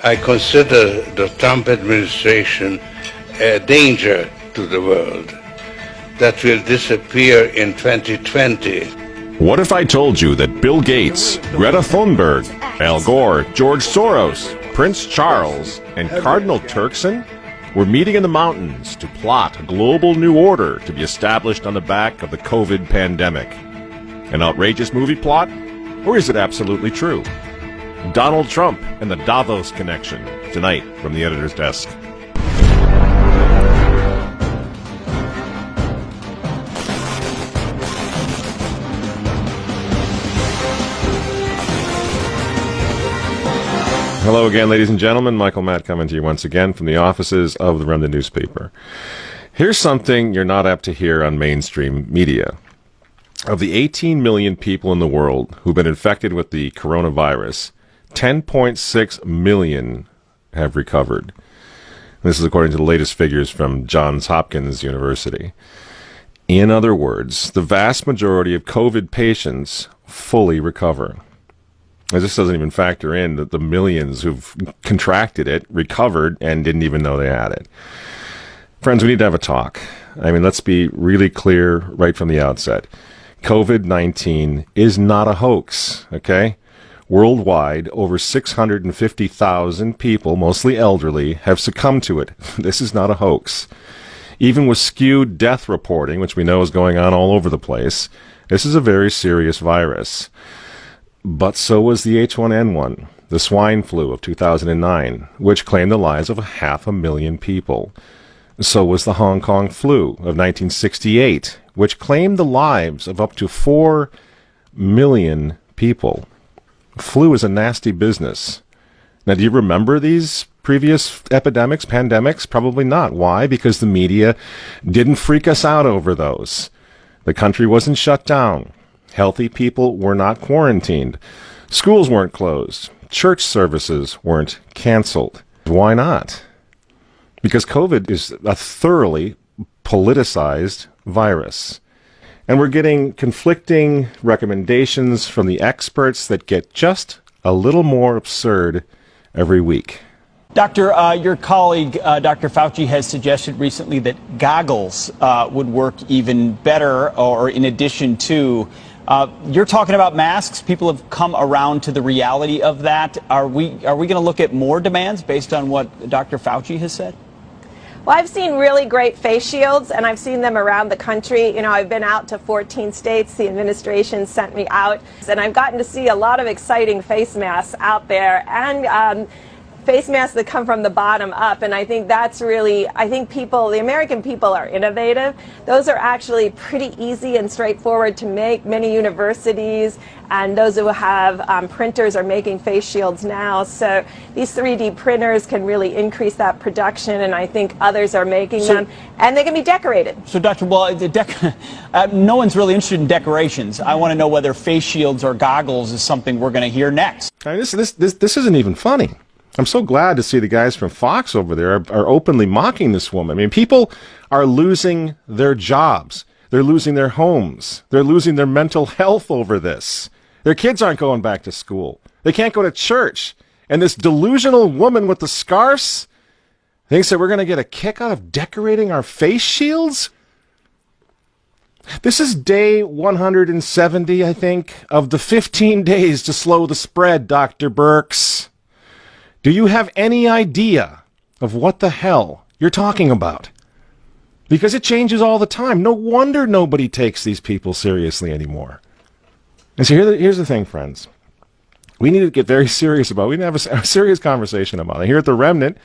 I consider the Trump administration a danger to the world that will disappear in 2020. What if I told you that Bill Gates, Greta Thunberg, Al Gore, George Soros, Prince Charles, and Cardinal Turkson were meeting in the mountains to plot a global new order to be established on the back of the COVID pandemic? An outrageous movie plot? Or is it absolutely true? Donald Trump and the Davos connection, tonight from the editor's desk. Hello again, ladies and gentlemen. Michael Matt coming to you once again from the offices of the Remnant newspaper. Here's something you're not apt to hear on mainstream media. Of the 18 million people in the world who've been infected with the coronavirus, 10.6 million have recovered. This is according to the latest figures from Johns Hopkins University. In other words, the vast majority of COVID patients fully recover. This doesn't even factor in the millions who've contracted it, recovered, and didn't even know they had it. Friends, we need to have a talk. I mean, let's be really clear right from the outset. COVID-19 is not a hoax, okay? Worldwide, over 650,000 people, mostly elderly, have succumbed to it. This is not a hoax. Even with skewed death reporting, which we know is going on all over the place, this is a very serious virus. But so was the H1N1, the swine flu of 2009, which claimed the lives of 500,000 people. So was the Hong Kong flu of 1968, which claimed the lives of up to 4 million people. Flu is a nasty business. Now, do you remember these previous epidemics, pandemics? Probably not. Why? Because the media didn't freak us out over those. The country wasn't shut down. Healthy people were not quarantined. Schools weren't closed. Church services weren't canceled. Why not? Because COVID is a thoroughly politicized virus. And we're getting conflicting recommendations from the experts that get just a little more absurd every week. Doctor, your colleague, Dr. Fauci, has suggested recently that goggles would work even better, or in addition to. You're talking about masks. People have come around to the reality of that. Are we going to look at more demands based on what Dr. Fauci has said? Well, I've seen really great face shields, and I've seen them around the country. You know, I've been out to 14 states. The administration sent me out, and I've gotten to see a lot of exciting face masks out there, and face masks that come from the bottom up. And I think that's really, the American people are innovative. Those are actually pretty easy and straightforward to make. Many universities and those who have printers are making face shields now. So these 3D printers can really increase that production, and I think others are making them, and they can be decorated. So, Doctor, well, no one's really interested in decorations. I want to know whether face shields or goggles is something we're going to hear next. I mean, this isn't even funny. I'm so glad to see the guys from Fox over there are openly mocking this woman. I mean, people are losing their jobs. They're losing their homes. They're losing their mental health over this. Their kids aren't going back to school. They can't go to church. And this delusional woman with the scarves thinks that we're going to get a kick out of decorating our face shields? This is day 170, I think, of the 15 days to slow the spread, Dr. Birx. Do you have any idea of what the hell you're talking about? Because it changes all the time. No wonder nobody takes these people seriously anymore. And so here's the thing, friends. We need to get very serious about it. We need to have a serious conversation about it. Here at the Remnant,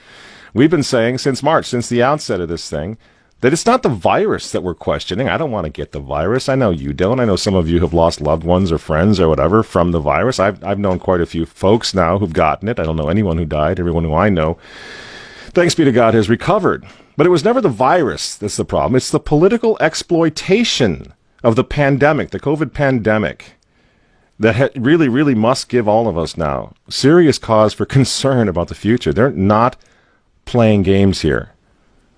we've been saying since March, since the outset of this thing, that it's not the virus that we're questioning. I don't want to get the virus. I know you don't. I know some of you have lost loved ones or friends or whatever from the virus. I've known quite a few folks now who've gotten it. I don't know anyone who died. Everyone who I know, thanks be to God, has recovered. But it was never the virus that's the problem. It's the political exploitation of the pandemic, the COVID pandemic, that really, really must give all of us now serious cause for concern about the future. They're not playing games here.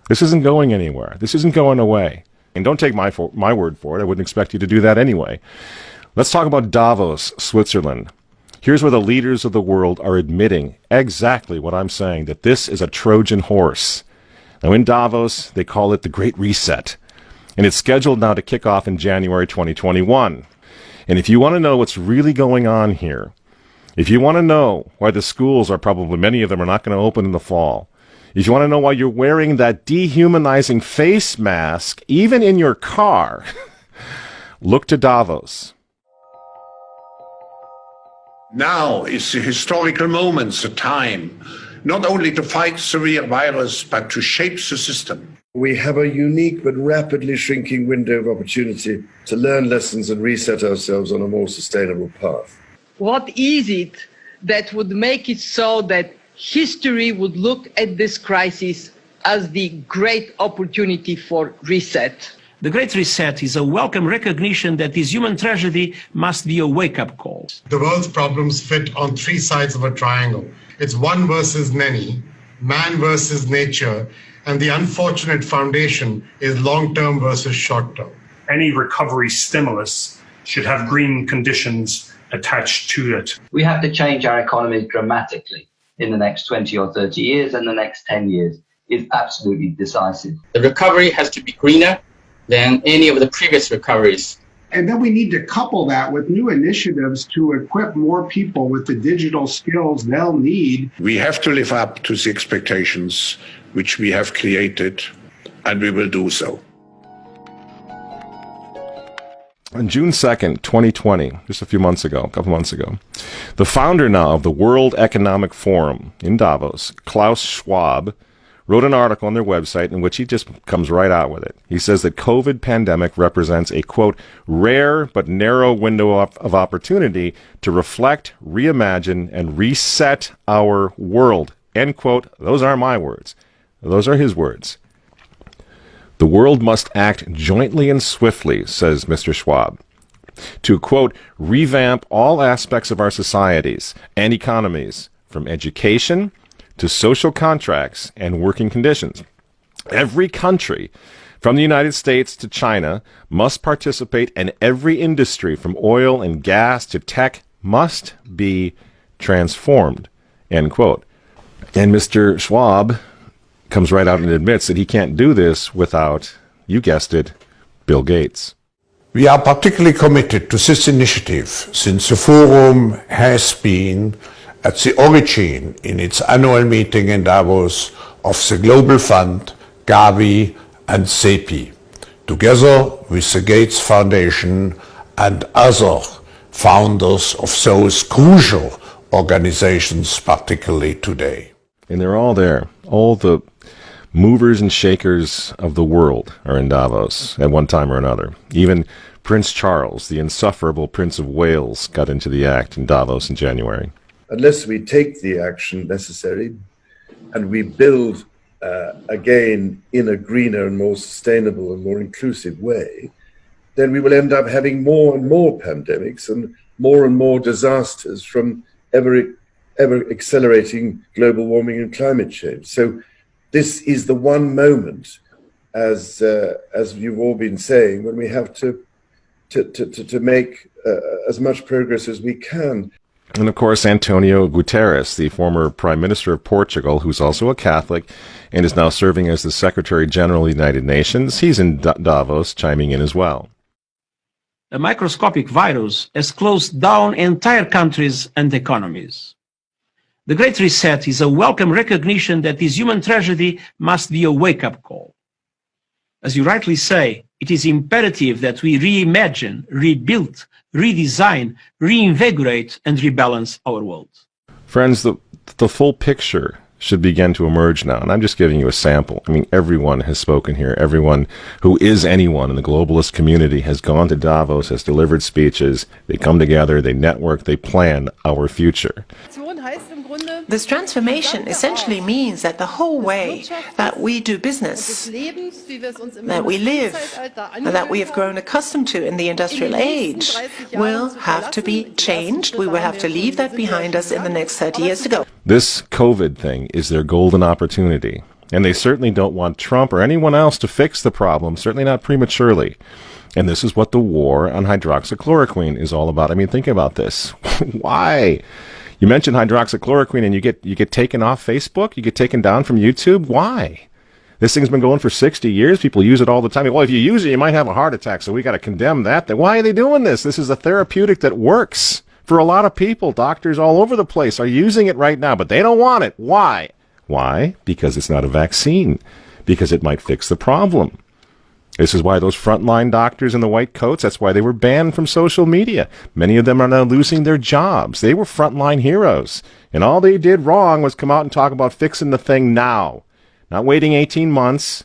This isn't going anywhere. This isn't going away. And don't take my word for it. I wouldn't expect you to do that anyway. Let's talk about Davos, Switzerland. Here's where the leaders of the world are admitting exactly what I'm saying, that this is a Trojan horse. Now in Davos, they call it the Great Reset, and it's scheduled now to kick off in January 2021. And if you want to know what's really going on here, if you want to know why the schools are probably, many of them are not going to open in the fall, if you want to know why you're wearing that dehumanizing face mask, even in your car, look to Davos. Now is the historical moment, the time, not only to fight the severe virus, but to shape the system. We have a unique but rapidly shrinking window of opportunity to learn lessons and reset ourselves on a more sustainable path. What is it that would make it so that history would look at this crisis as the great opportunity for reset? The Great Reset is a welcome recognition that this human tragedy must be a wake-up call. The world's problems fit on three sides of a triangle. It's one versus many, man versus nature, and the unfortunate foundation is long-term versus short-term. Any recovery stimulus should have green conditions attached to it. We have to change our economy dramatically in the next 20 or 30 years, and the next 10 years is absolutely decisive. The recovery has to be greener than any of the previous recoveries. And then we need to couple that with new initiatives to equip more people with the digital skills they'll need. We have to live up to the expectations which we have created, and we will do so. On June 2nd, 2020, just a couple months ago, the founder now of the World Economic Forum in Davos, Klaus Schwab, wrote an article on their website in which he just comes right out with it. He says that COVID pandemic represents a, quote, rare but narrow window of opportunity to reflect, reimagine, and reset our world, end quote. Those aren't my words. Those are his words. The world must act jointly and swiftly, says Mr. Schwab, to, quote, revamp all aspects of our societies and economies, from education to social contracts and working conditions. Every country, from the United States to China, must participate, and every industry, from oil and gas to tech, must be transformed, end quote. And Mr. Schwab comes right out and admits that he can't do this without, you guessed it, Bill Gates. We are particularly committed to this initiative since the Forum has been at the origin in its annual meeting in Davos of the Global Fund, Gavi and CEPI, together with the Gates Foundation and other founders of those crucial organizations, particularly today. And they're all there. All the movers and shakers of the world are in Davos at one time or another. Even Prince Charles, the insufferable Prince of Wales, got into the act in Davos in January. Unless we take the action necessary and we build again in a greener and more sustainable and more inclusive way, then we will end up having more and more pandemics and more disasters from ever accelerating global warming and climate change. So this is the one moment, as you've all been saying, when we have to make as much progress as we can. And of course, Antonio Guterres, the former Prime Minister of Portugal, who's also a Catholic and is now serving as the Secretary General of the United Nations, he's in Davos chiming in as well. A microscopic virus has closed down entire countries and economies. The Great Reset is a welcome recognition that this human tragedy must be a wake-up call. As you rightly say, it is imperative that we reimagine, rebuild, redesign, reinvigorate, and rebalance our world. Friends, the full picture should begin to emerge now, and I'm just giving you a sample. I mean, everyone has spoken here. Everyone who is anyone in the globalist community has gone to Davos, has delivered speeches. They come together, they network, they plan our future. This transformation essentially means that the whole way that we do business, that we live, and that we have grown accustomed to in the industrial age will have to be changed. We will have to leave that behind us in the next 30 years to go. This COVID thing is their golden opportunity, and they certainly don't want Trump or anyone else to fix the problem, certainly not prematurely. And this is what the war on hydroxychloroquine is all about. I mean, think about this. Why? You mention hydroxychloroquine and you get taken off Facebook? You get taken down from YouTube? Why? This thing's been going for 60 years. People use it all the time. Well, if you use it, you might have a heart attack, so we got to condemn that. Why are they doing this? This is a therapeutic that works for a lot of people. Doctors all over the place are using it right now, but they don't want it. Why? Why? Because it's not a vaccine. Because it might fix the problem. This is why those frontline doctors in the white coats, that's why they were banned from social media. Many of them are now losing their jobs. They were frontline heroes. And all they did wrong was come out and talk about fixing the thing now. Not waiting 18 months.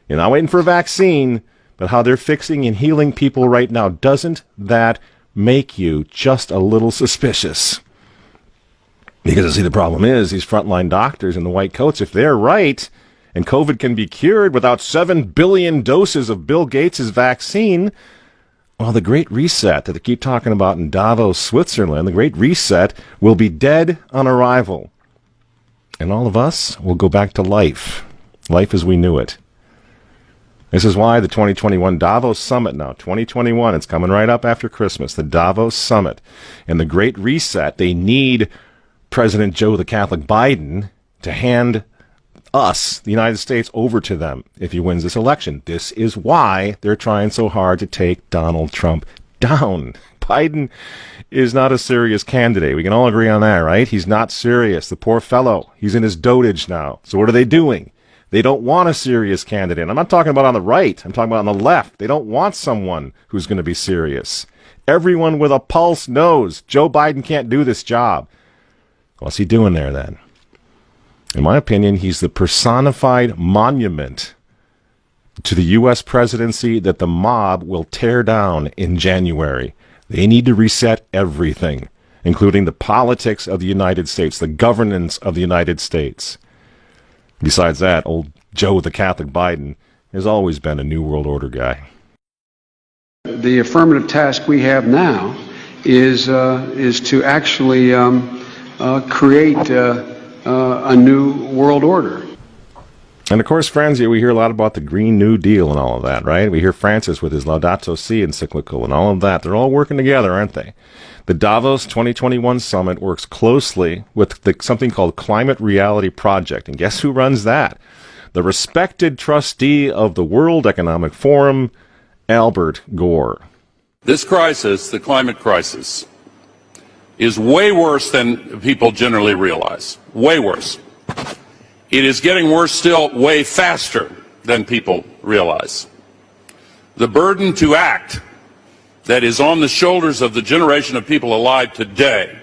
You're not waiting for a vaccine. But how they're fixing and healing people right now. Doesn't that make you just a little suspicious? Because, see, the problem is these frontline doctors in the white coats, if they're right, and COVID can be cured without 7 billion doses of Bill Gates' vaccine, well, the Great Reset that they keep talking about in Davos, Switzerland, the Great Reset will be dead on arrival. And all of us will go back to life as we knew it. This is why the 2021 Davos Summit now, 2021, it's coming right up after Christmas, the Davos Summit. And the Great Reset, they need President Joe the Catholic Biden to hand us, the United States, over to them if he wins this election. This is why they're trying so hard to take Donald Trump down. Biden is not a serious candidate. We can all agree on that, right? He's not serious. The poor fellow, he's in his dotage now. So what are they doing? They don't want a serious candidate. I'm not talking about on the right. I'm talking about on the left. They don't want someone who's going to be serious. Everyone with a pulse knows Joe Biden can't do this job. What's he doing there then? In my opinion, he's the personified monument to the U.S. presidency that the mob will tear down in January. They need to reset everything, including the politics of the United States, the governance of the United States. Besides that, old Joe the Catholic Biden has always been a New World Order guy. The affirmative task we have now is to actually create a new world order. And of course, friends, we hear a lot about the Green New Deal and all of that, right? We hear Francis with his Laudato Si encyclical and all of that. They're all working together, aren't they? The Davos 2021 Summit works closely with something called Climate Reality Project. And guess who runs that? The respected trustee of the World Economic Forum, Albert Gore. This crisis, the climate crisis, is way worse than people generally realize. Way worse. It is getting worse still way faster than people realize. The burden to act that is on the shoulders of the generation of people alive today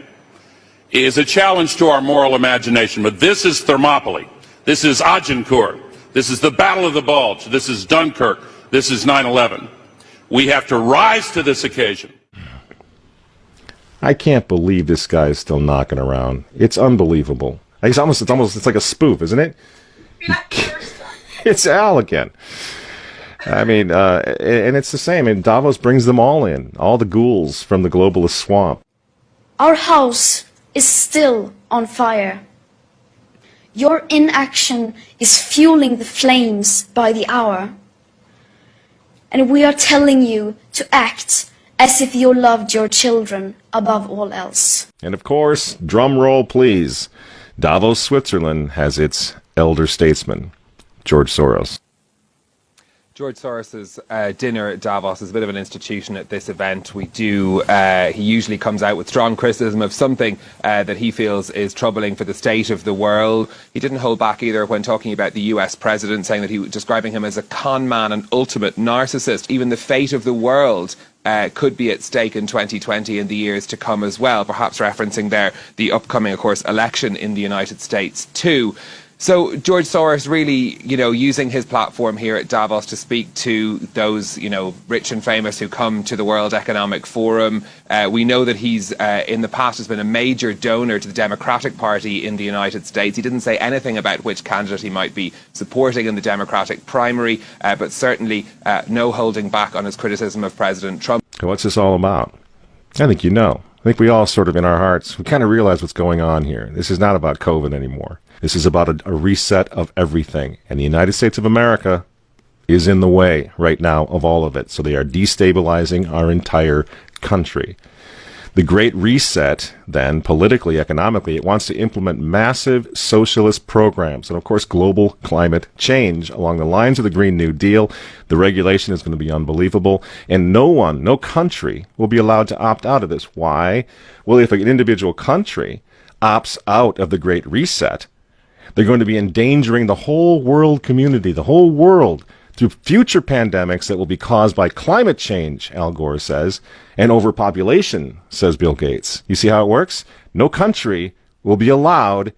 is a challenge to our moral imagination. But this is Thermopylae. This is Agincourt. This is the Battle of the Bulge. This is Dunkirk. This is 9/11. We have to rise to this occasion. I can't believe this guy is still knocking around. It's unbelievable. It's like a spoof, isn't it? It's Al again. I mean, and it's the same. And Davos brings them all in, all the ghouls from the globalist swamp. Our house is still on fire. Your inaction is fueling the flames by the hour. And we are telling you to act as if you loved your children above all else. And of course, drum roll please, Davos, Switzerland has its elder statesman, George Soros. George Soros's dinner at Davos is a bit of an institution at this event. He usually comes out with strong criticism of something that he feels is troubling for the state of the world. He didn't hold back either when talking about the US president, saying that he was describing him as a con man and ultimate narcissist. Even the fate of the world could be at stake in 2020 and the years to come as well, perhaps referencing there the upcoming, of course, election in the United States too. So George Soros really, using his platform here at Davos to speak to those, rich and famous who come to the World Economic Forum. We know that he's, in the past, has been a major donor to the Democratic Party in the United States. He didn't say anything about which candidate he might be supporting in the Democratic primary, but certainly no holding back on his criticism of President Trump. What's this all about? I think you know. I think we all sort of in our hearts, we kind of realize what's going on here. This is not about COVID anymore. This is about a reset of everything. And the United States of America is in the way right now of all of it. So they are destabilizing our entire country. The Great Reset, then, politically, economically, it wants to implement massive socialist programs and, of course, global climate change along the lines of the Green New Deal. The regulation is going to be unbelievable, and no country will be allowed to opt out of this. Why? Well, if an individual country opts out of the Great Reset, they're going to be endangering the whole world community, the whole world, through future pandemics that will be caused by climate change, Al Gore says, and overpopulation, says Bill Gates. You see how it works? No country will be allowed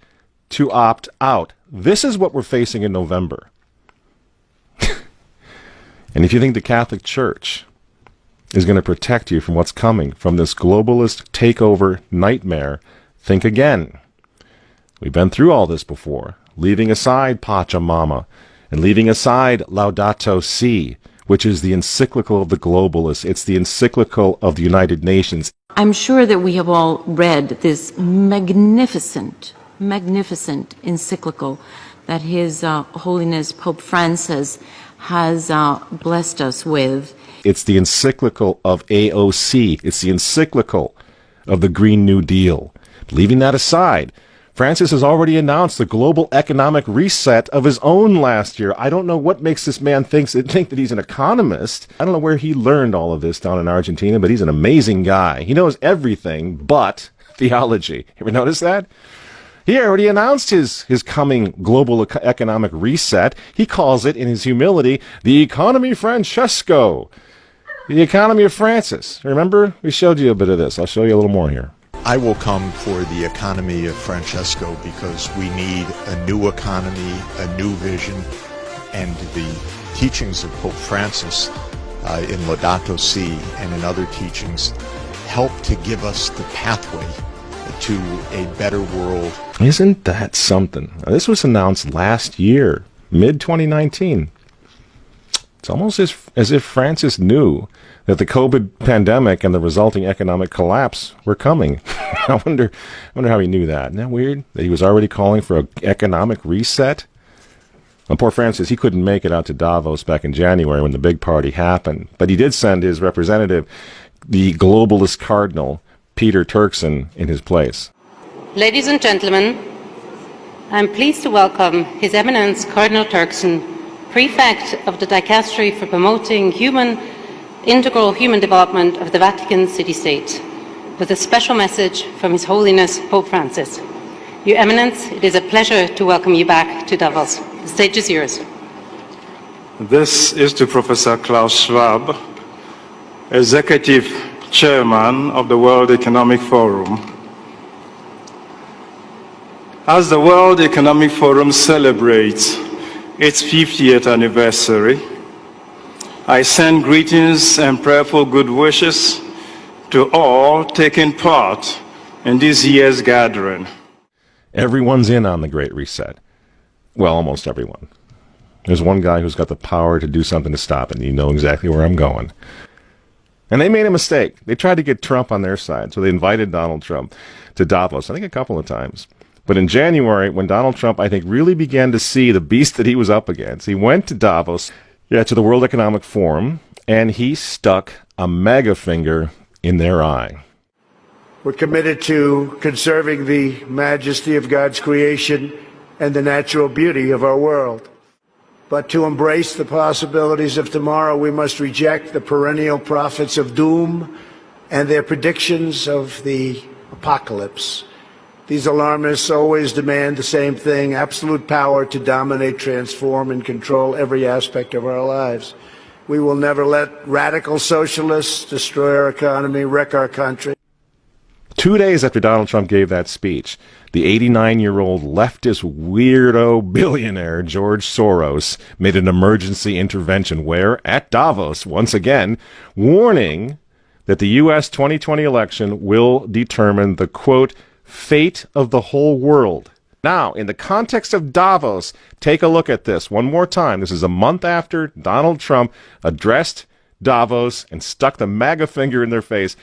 to opt out. This is what we're facing in November. And if you think the Catholic Church is going to protect you from what's coming from this globalist takeover nightmare, think again. We've been through all this before, leaving aside Pachamama, and leaving aside Laudato Si, which is the encyclical of the globalists. It's the encyclical of the United Nations. I'm sure that we have all read this magnificent encyclical that His Holiness Pope Francis has blessed us with. It's the encyclical of AOC. It's the encyclical of the Green New Deal. Leaving that aside, Francis has already announced the global economic reset of his own last year. I don't know what makes this man think that he's an economist. I don't know where he learned all of this down in Argentina, but he's an amazing guy. He knows everything but theology. Ever notice that? He already announced his coming global economic reset. He calls it, in his humility, the economy Francesco. The economy of Francis. Remember? We showed you a bit of this. I'll show you a little more here. I will come for the economy of Francesco because we need a new economy, a new vision, and the teachings of Pope Francis in Laudato Si and in other teachings help to give us the pathway to a better world. Isn't that something? This was announced last year, mid-2019. It's almost as if Francis knew that the COVID pandemic and the resulting economic collapse were coming. I wonder how he knew that. Isn't that weird? That he was already calling for an economic reset? Well, poor Francis, he couldn't make it out to Davos back in January when the big party happened. But he did send his representative, the globalist cardinal, Peter Turkson, in his place. Ladies and gentlemen, I'm pleased to welcome His Eminence Cardinal Turkson, Prefect of the Dicastery for Promoting Integral Human Development of the Vatican City-State, with a special message from His Holiness Pope Francis. Your Eminence, it is a pleasure to welcome you back to Davos. The stage is yours. This is to Professor Klaus Schwab, Executive Chairman of the World Economic Forum. As the World Economic Forum celebrates its 50th anniversary, I send greetings and prayerful good wishes to all taking part in this year's gathering. Everyone's in on the Great Reset. Well, almost everyone. There's one guy who's got the power to do something to stop it, and you know exactly where I'm going. And they made a mistake. They tried to get Trump on their side, so they invited Donald Trump to Davos, I think a couple of times. But in January, when Donald Trump, I think, really began to see the beast that he was up against, he went to Davos, to the World Economic Forum, and he stuck a mega finger in their eye. We're committed to conserving the majesty of God's creation and the natural beauty of our world. But to embrace the possibilities of tomorrow, we must reject the perennial prophets of doom and their predictions of the apocalypse. These alarmists always demand the same thing: absolute power to dominate, transform, and control every aspect of our lives. We will never let radical socialists destroy our economy, wreck our country. 2 days after Donald Trump gave that speech, the 89-year-old leftist weirdo billionaire George Soros made an emergency intervention where, at Davos, once again, warning that the U.S. 2020 election will determine the, quote, fate of the whole world. Now, in the context of Davos, take a look at this one more time. This is a month after Donald Trump addressed Davos and stuck the MAGA finger in their face.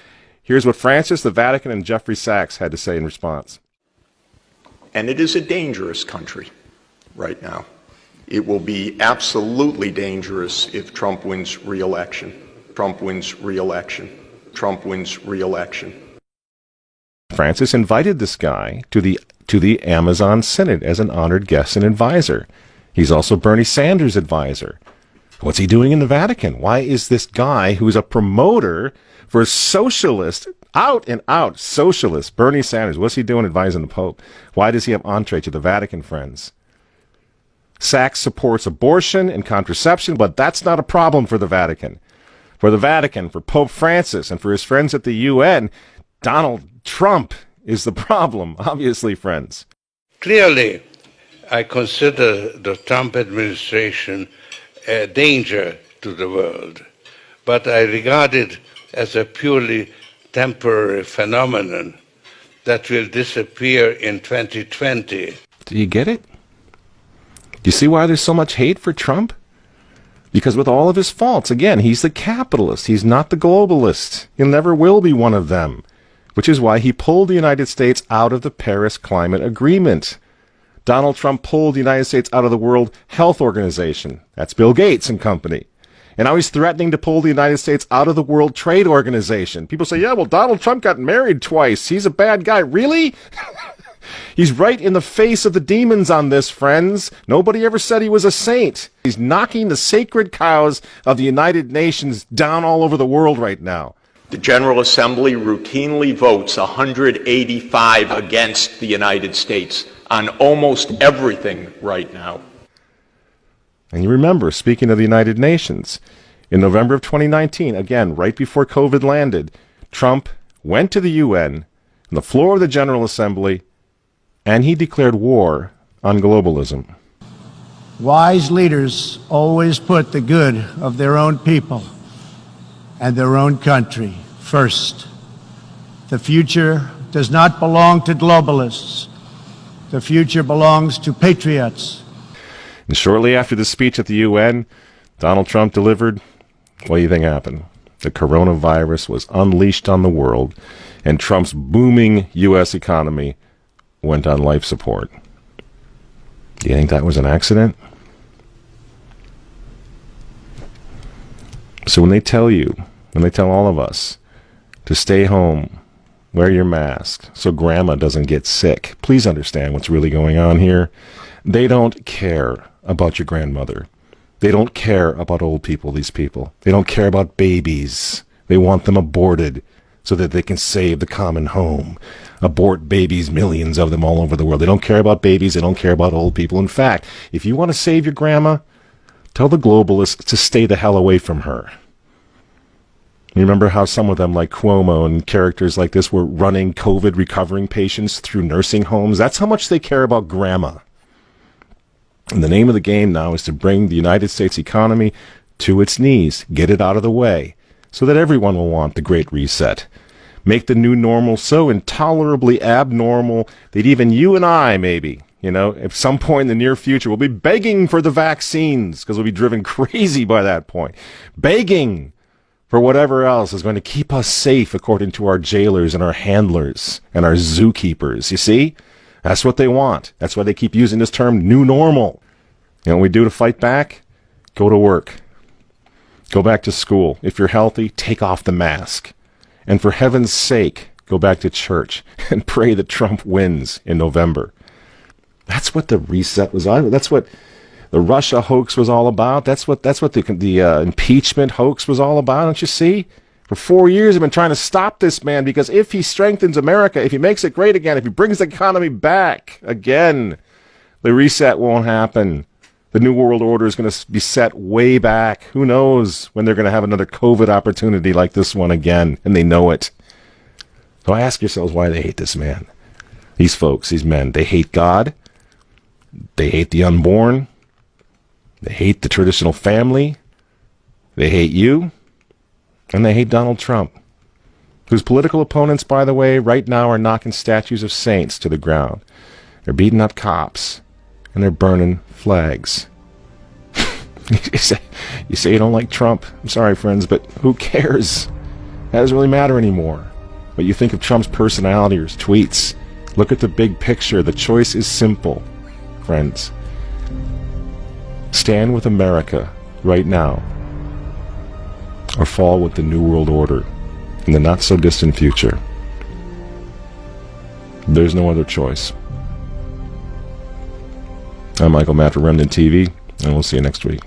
Here's what Francis, the Vatican, and Jeffrey Sachs had to say in response. And it is a dangerous country right now. It will be absolutely dangerous if Trump wins re-election. Trump wins re-election. Trump wins re-election. Francis invited this guy to the Amazon Synod as an honored guest and advisor. He's also Bernie Sanders' advisor. What's he doing in the Vatican? Why is this guy who's a promoter for socialist, out and out socialist, Bernie Sanders, what's he doing advising the Pope? Why does he have entree to the Vatican, friends? Sachs supports abortion and contraception, but that's not a problem for the Vatican. For the Vatican, for Pope Francis, and for his friends at the UN, Donald Trump is the problem, obviously, friends. Clearly, I consider the Trump administration a danger to the world, but I regard it as a purely temporary phenomenon that will disappear in 2020. Do you get it? Do you see why there's so much hate for Trump? Because with all of his faults, again, he's the capitalist. He's not the globalist. He never will be one of them, which is why he pulled the United States out of the Paris Climate Agreement. Donald Trump pulled the United States out of the World Health Organization. That's Bill Gates and company. And now he's threatening to pull the United States out of the World Trade Organization. People say, yeah, well, Donald Trump got married twice. He's a bad guy. Really? He's right in the face of the demons on this, friends. Nobody ever said he was a saint. He's knocking the sacred cows of the United Nations down all over the world right now. The General Assembly routinely votes 185 against the United States on almost everything right now. And you remember, speaking of the United Nations, in November of 2019, again, right before COVID landed, Trump went to the UN, on the floor of the General Assembly, and he declared war on globalism. Wise leaders always put the good of their own people and their own country first. The future does not belong to globalists. The future belongs to patriots. And shortly after the speech at the UN, Donald Trump delivered, what do you think happened? The coronavirus was unleashed on the world, and Trump's booming U.S. economy went on life support. Do you think that was an accident? So when they tell all of us to stay home, wear your mask so grandma doesn't get sick, please understand what's really going on here. They don't care about your grandmother. They don't care about old people, these people. They don't care about babies. They want them aborted so that they can save the common home. Abort babies, millions of them all over the world. They don't care about babies. They don't care about old people. In fact, if you want to save your grandma, tell the globalists to stay the hell away from her. You remember how some of them, like Cuomo and characters like this, were running COVID recovering patients through nursing homes? That's how much they care about grandma. And the name of the game now is to bring the United States economy to its knees, get it out of the way, so that everyone will want the Great Reset. Make the new normal so intolerably abnormal that even you and I, maybe, at some point in the near future, will be begging for the vaccines because we'll be driven crazy by that point. Begging for whatever else is going to keep us safe according to our jailers and our handlers and our zookeepers. You see? That's what they want. That's why they keep using this term, new normal. You know what we do to fight back? Go to work. Go back to school. If you're healthy, take off the mask. And for heaven's sake, go back to church and pray that Trump wins in November. That's what the reset was on. That's what the Russia hoax was all about. That's what the impeachment hoax was all about. Don't you see? For 4 years, I've been trying to stop this man because if he strengthens America, if he makes it great again, if he brings the economy back again, the reset won't happen. The New World Order is going to be set way back. Who knows when they're going to have another COVID opportunity like this one again, and they know it. So ask yourselves why they hate this man. These folks, these men, they hate God. They hate the unborn. They hate the traditional family. They hate you. And they hate Donald Trump, whose political opponents, by the way, right now are knocking statues of saints to the ground. They're beating up cops, and they're burning flags. You say you don't like Trump. I'm sorry, friends, but who cares? That doesn't really matter anymore. What you think of Trump's personality or his tweets. Look at the big picture. The choice is simple, friends. Stand with America right now, or fall with the New World Order in the not-so-distant future. There's no other choice. I'm Michael Matt for Remnant TV, and we'll see you next week.